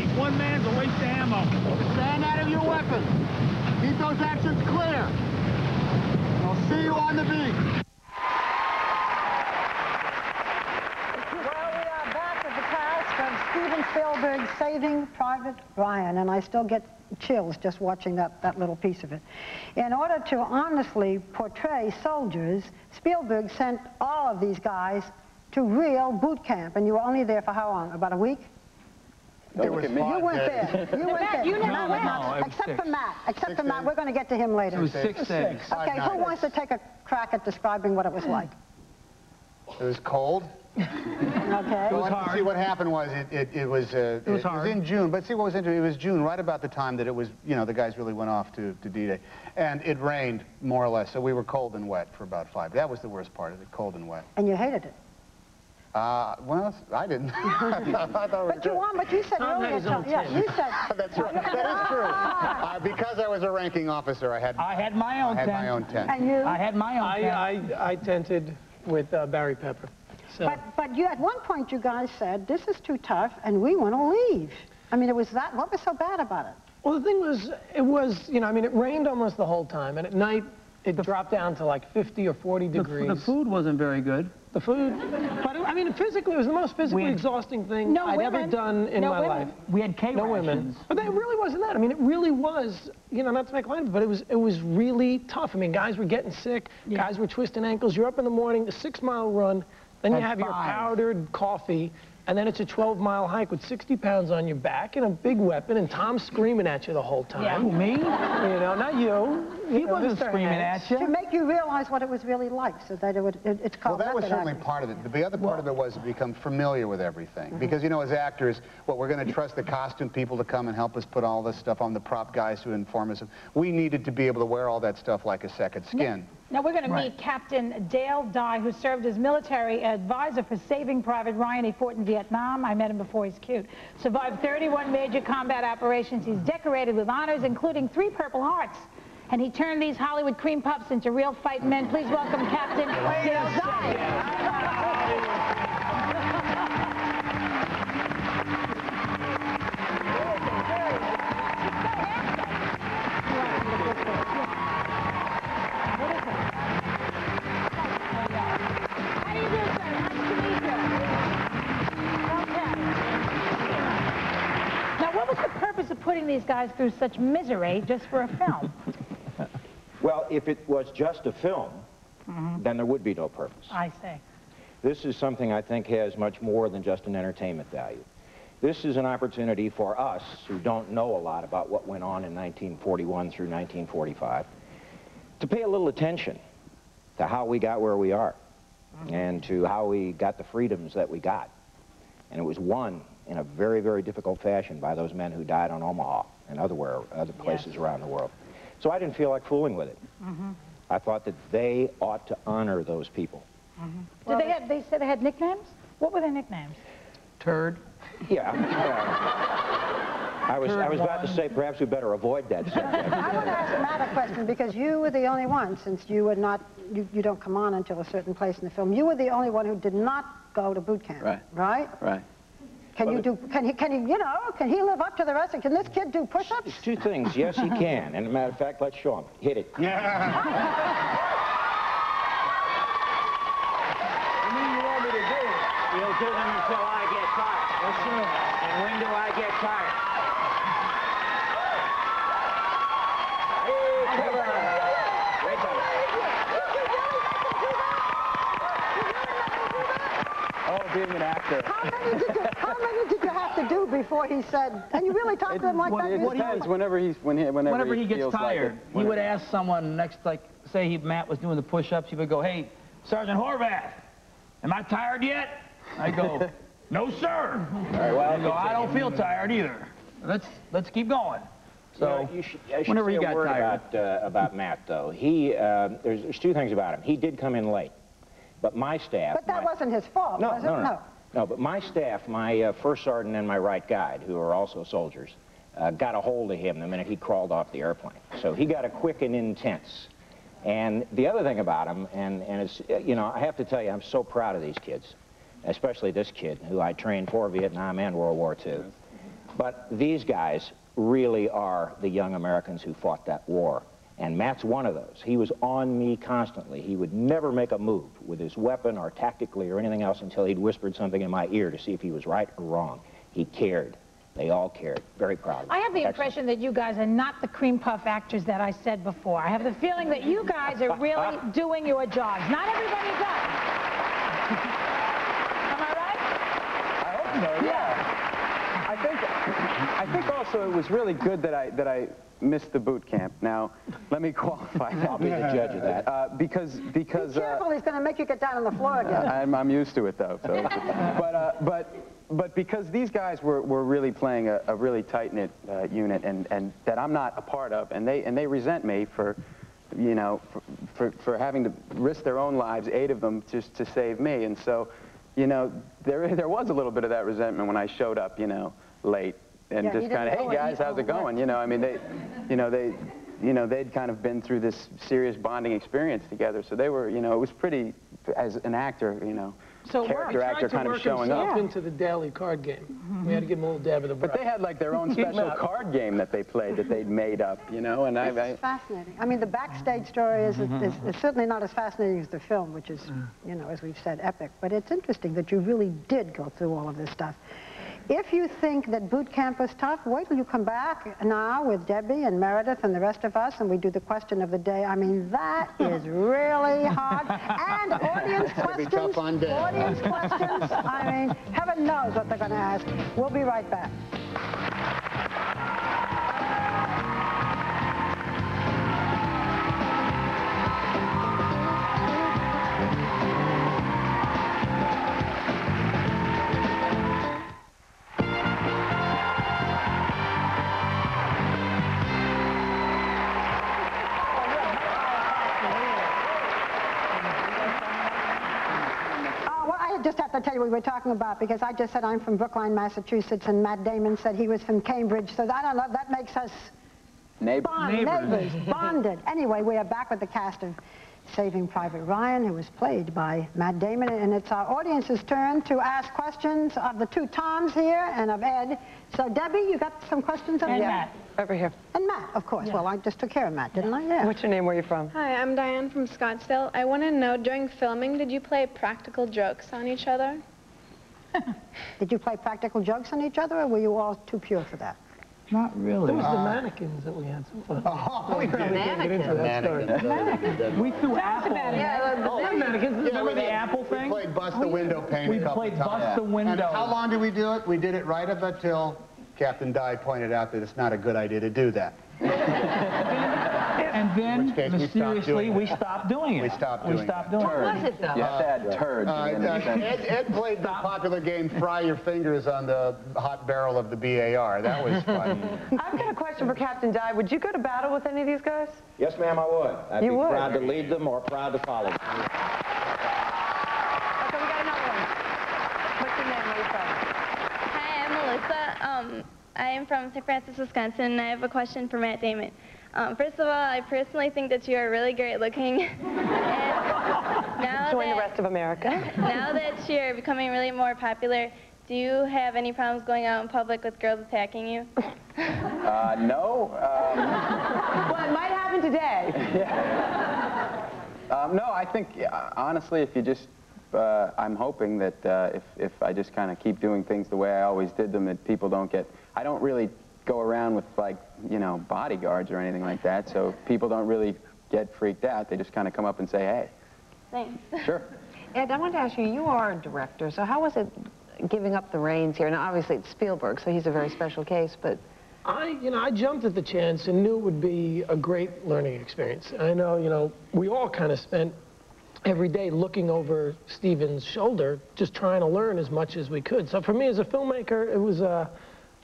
Army. One man's a waste of ammo. Stand out of your weapons. Keep those actions clear. I'll see you on the beat. Well, we are back with the cast of Steven Spielberg's Saving Private Ryan, and I still get chills just watching that little piece of it. In order to honestly portray soldiers, Spielberg sent all of these guys to real boot camp, and you were only there for how long? About a week? It was fun. You weren't there. You weren't there. You never went. No, except for Matt. Except for Matt. We're going to get to him later. It was 6 days. Okay, who wants to take a crack at describing what it was like? It was cold. Okay. It was hard. See, what happened was it was hard. in June, but see what was interesting, it was June, right about the time that it was, you know, the guys really went off to D-Day. And it rained, more or less, so we were cold and wet for about 5 days. That was the worst part of it, cold and wet. And you hated it. Well, I didn't. I thought But you said earlier, you said... That's right. That is true. Because I was a ranking officer, I had my own tent. my own tent. And you? I had my own tent. I tented with Barry Pepper. So. But you, at one point, you guys said, this is too tough, and we want to leave. I mean, it was that, what was so bad about it? Well, the thing was, you know, I mean, it rained almost the whole time, and at night, it dropped down to like 50 or 40 degrees. The food wasn't very good. The food, but I mean, physically, it was the most physically exhausting thing I'd ever done in my life. We had K No rations. women. But it really wasn't that. I mean, it really was, you know, not to make light of it, but it was really tough. I mean, guys were getting sick, guys were twisting ankles. You're up in the morning, a 6-mile run, then you have your powdered coffee, and then it's a 12-mile hike with 60 pounds on your back and a big weapon, and Tom's screaming at you the whole time. Yeah. Who, me? You know, not you. He wasn't screaming at you. To make you realize what it was really like, so that it would, it's called Well, that was method certainly acting. part of it. The other part of it was to become familiar with everything. Because, you know, as actors, we're going to trust the costume people to come and help us put all this stuff on, the prop guys to inform us. We needed to be able to wear all that stuff like a second skin. Now we're going to meet Captain Dale Dye, who served as military advisor for Saving Private Ryan. He fought in Vietnam. I met him before. He's cute. Survived 31 major combat operations. He's decorated with honors, including 3 Purple Hearts. And he turned these Hollywood cream puffs into real fighting men. Please welcome Captain Dale Dye. Putting these guys through such misery just for a film? Well, if it was just a film, then there would be no purpose. I see. This is something I think has much more than just an entertainment value. This is an opportunity for us who don't know a lot about what went on in 1941 through 1945 to pay a little attention to how we got where we are and to how we got the freedoms that we got. And it was won in a very, very difficult fashion by those men who died on Omaha and other places around the world. So I didn't feel like fooling with it. I thought that they ought to honor those people. Did they said they had nicknames? What were their nicknames? Turd. Yeah. I was about to say perhaps we better avoid that subject. I want to ask Matt a question, because you were the only one, since you were not, you don't come on until a certain place in the film. You were the only one who did not go to boot camp. Right? Right. Can he, you know, can he live up to the rest? Can this kid do push-ups? It's 2 things. Yes, he can. And as a matter of fact, let's show him. Hit it. You mean you want me to do it? You'll do them until I get tired. Yes, sir. And when do I get tired? Hey, come on. Wait a minute. Oh, being an actor. How many did you have to do before he said, and you really talk to him like that? It depends. Whenever he gets tired, He would ask someone next, like, say Matt was doing the push-ups, he would go, hey, Sergeant Horvath, am I tired yet? I go, no, sir. All right, well, I go, I don't feel tired either. Let's keep going. So, I should whenever say he got a word tired. about Matt, though. There's 2 things about him. He did come in late, but my staff... But that wasn't his fault, was it? No, but my staff, my first sergeant and my right guide, who are also soldiers, got a hold of him the minute he crawled off the airplane. So he got a quick and intense. And the other thing about him, and it's, you know, I have to tell you, I'm so proud of these kids, especially this kid, who I trained for Vietnam and World War II. But these guys really are the young Americans who fought that war. And Matt's one of those. He was on me constantly. He would never make a move with his weapon or tactically or anything else until he'd whispered something in my ear to see if he was right or wrong. He cared. They all cared. Very proud of him. I have the impression that you guys are not the cream puff actors that I said before. I have the feeling that you guys are really doing your jobs. Not everybody does. Am I right? I hope so, yeah. I think also it was really good that I missed the boot camp. Now, let me qualify that. I'll be the judge of that. Because Be careful, he's going to make you get down on the floor again. I'm used to it, though. So. But because these guys were really playing a really tight-knit unit and that I'm not a part of, and they resent me for, you know, for having to risk their own lives, 8 of them, just to save me. And so, you know, there was a little bit of that resentment when I showed up, you know, late and just kind of, hey guys, how's it going? You know, I mean, they'd kind of been through this serious bonding experience together, so they were, you know, it was pretty, as an actor, you know, so character actor kind of showing up. into the daily card game. We had to give him a little dab of the brush. But they had like their own special card game that they played that they'd made up, you know, and It's fascinating. I mean, the backstage story is certainly not as fascinating as the film, which is, you know, as we've said, epic. But it's interesting that you really did go through all of this stuff. If you think that boot camp was tough, wait till you come back now with Debbie and Meredith and the rest of us, and we do the question of the day. I mean, that is really hard. And audience questions. Audience questions. I mean, heaven knows what they're going to ask. We'll be right back. Just have to tell you what we were talking about, because I just said I'm from Brookline, Massachusetts, and Matt Damon said he was from Cambridge, so I don't know, that makes us neighbors, bonded. Anyway, we are back with the cast of Saving Private Ryan, who was played by Matt Damon, and it's our audience's turn to ask questions of the 2 Toms here and of Ed. So, Debbie, you got some questions of Matt. Over here. And Matt, of course. Yeah. Well, I just took care of Matt, didn't I? Yeah. What's your name? Where are you from? Hi, I'm Diane from Scottsdale. I want to know, during filming, did you play practical jokes on each other? Did you play practical jokes on each other, or were you all too pure for that? Not really. It was the mannequins that we had some fun. Oh, we did. Mannequins. We threw apple. Yeah, mannequins. Remember the apple thing? We played Bust the Window Pane a couple times. We played Bust the Window. And how long did we do it? We did it right up until Captain Dye pointed out that it's not a good idea to do that. And then, mysteriously, we stopped doing it. We stopped doing it. What was it, though? You have to add turds. Ed played the popular game, Fry Your Fingers on the hot barrel of the BAR. That was fun. I've got a question for Captain Dye. Would you go to battle with any of these guys? Yes, ma'am, I would. I'd be proud to lead them or proud to follow them. Okay, we got another one. What's your name? Where are you from? Hi, I'm Melissa. I am from St. Francis, Wisconsin, and I have a question for Matt Damon. First of all, I personally think that you are really great looking. Join the rest of America. Now that you're becoming really more popular, do you have any problems going out in public with girls attacking you? No. Well, it might happen today. No, I think, honestly, if you just, I'm hoping that if I just kind of keep doing things the way I always did them, that people don't get, I don't really go around with, like, you know, bodyguards or anything like that, so people don't really get freaked out. They just kind of come up and say, hey. Thanks. Sure. Ed, I wanted to ask you, you are a director, so how was it giving up the reins here? Now, obviously, it's Spielberg, so he's a very special case, but... I jumped at the chance and knew it would be a great learning experience. I know, we all kind of spent every day looking over Steven's shoulder, just trying to learn as much as we could. So for me as a filmmaker, it was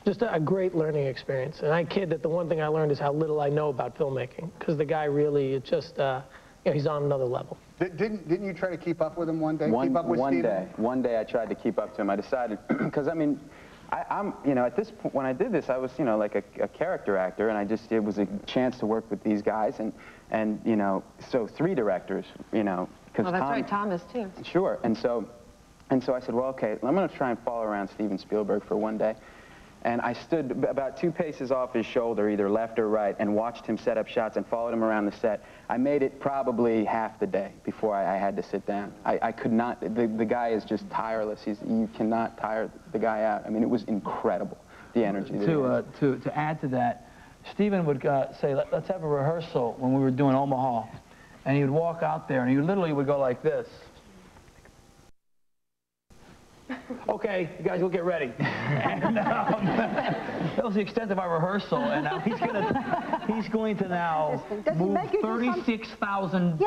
just a great learning experience. And I kid that the one thing I learned is how little I know about filmmaking, because the guy really, it's just, he's on another level. Didn't you try to keep up with him one day? One Steven? One day I tried to keep up to him. I decided, because I mean, I'm, at this point, when I did this, I was, like a character actor, and it was a chance to work with these guys, and so 3 directors, because that's right, Thomas too. Sure, and so I said, well, okay, I'm going to try and follow around Steven Spielberg for one day. And I stood about 2 paces off his shoulder, either left or right, and watched him set up shots and followed him around the set. I made it probably half the day before I had to sit down. I could not, the guy is just tireless. You cannot tire the guy out. I mean, it was incredible, the energy. To add to that, Stephen would say, let's have a rehearsal when we were doing Omaha. And he would walk out there, and he literally would go like this. Okay, you guys will get ready. And, that was the extent of our rehearsal, and now he's going to now move 36,000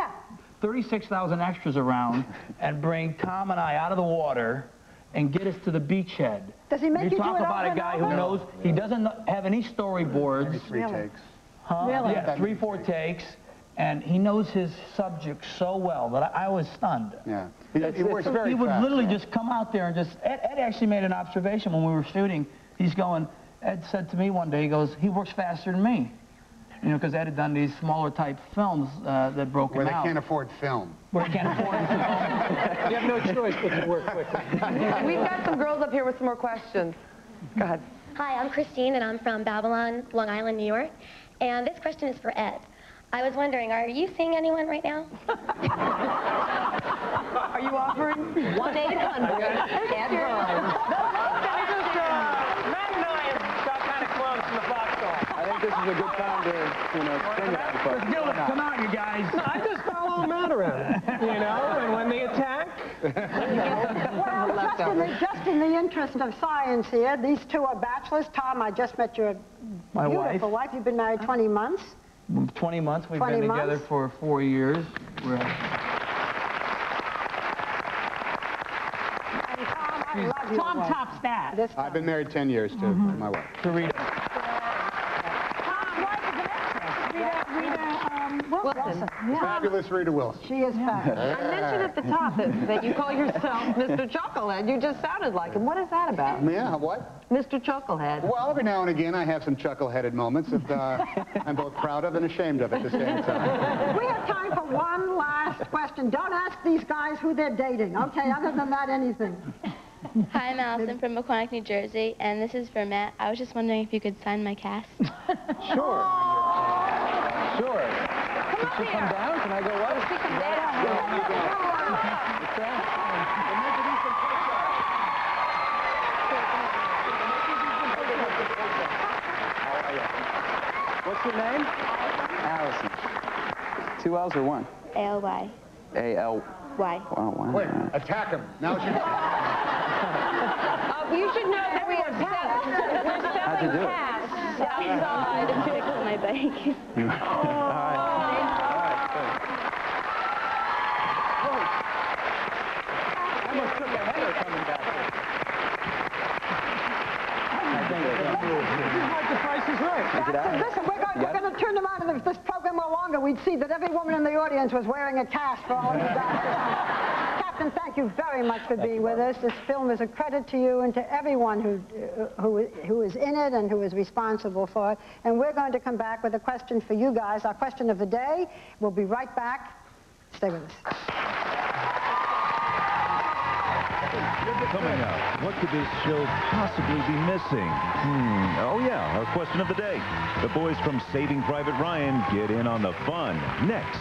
extras around and bring Tom and I out of the water and get us to the beachhead. Does he make you talk do it about a guy who knows he doesn't have any storyboards. Maybe 3 takes. Huh? Really? Yeah, 3, 4 takes. And he knows his subject so well that I was stunned. Yeah. He works very fast. He would literally just come out there and just... Ed actually made an observation when we were shooting. He's going... Ed said to me one day, he goes, he works faster than me. You know, because Ed had done these smaller type films that broke him out. Where they can't afford film. Where they can't afford film. You have no choice but to work quickly. We've got some girls up here with some more questions. Go ahead. Hi, I'm Christine, and I'm from Babylon, Long Island, New York. And this question is for Ed. I was wondering, are you seeing anyone right now? Are you offering? 1-800 Ed Rose. Matt and I got kind of close in the foxhole. I think this is a good time to, sing that. Let's do it. Come on, you guys. No, I just follow Matt around, and when they attack... Well, just in the interest of science here, these two are bachelors. Tom, I just met your beautiful wife. You've been married 20 months. 20 months. We've been together for 4 years. Tom tops that. I've been married 10 years to my wife. To Rita. Wilson. Fabulous Rita Wilson. She is fabulous. I mentioned at the top that you call yourself Mr. Chucklehead. You just sounded like him. What is that about? Yeah, what? Mr. Chucklehead. Well, every now and again I have some chuckle-headed moments that I'm both proud of and ashamed of at the same time. We have time for one last question. Don't ask these guys who they're dating. Okay, other than that, anything. Hi, I'm Allison from Maquonic, New Jersey, and this is for Matt. I was just wondering if you could sign my cast. Sure. Sure. Can she come down? Can I go up? She come down. What's your name? Allison. 2 L's or 1? A-L-Y. A-L-Y. Wait, attack him. Now she... You should know that we are selling casts outside of My bike. I almost took a header coming back. The Price is Right. Listen, we're going to turn them out, and if this program were longer, we'd see that every woman in the audience was wearing a cast for all you guys. Captain, thank you very much for being with us. This film is a credit to you and to everyone who is in it and who is responsible for it. And we're going to come back with a question for you guys, our question of the day. We'll be right back. Stay with us. Coming up, what could this show possibly be missing? Oh yeah, our question of the day. The boys from Saving Private Ryan get in on the fun next.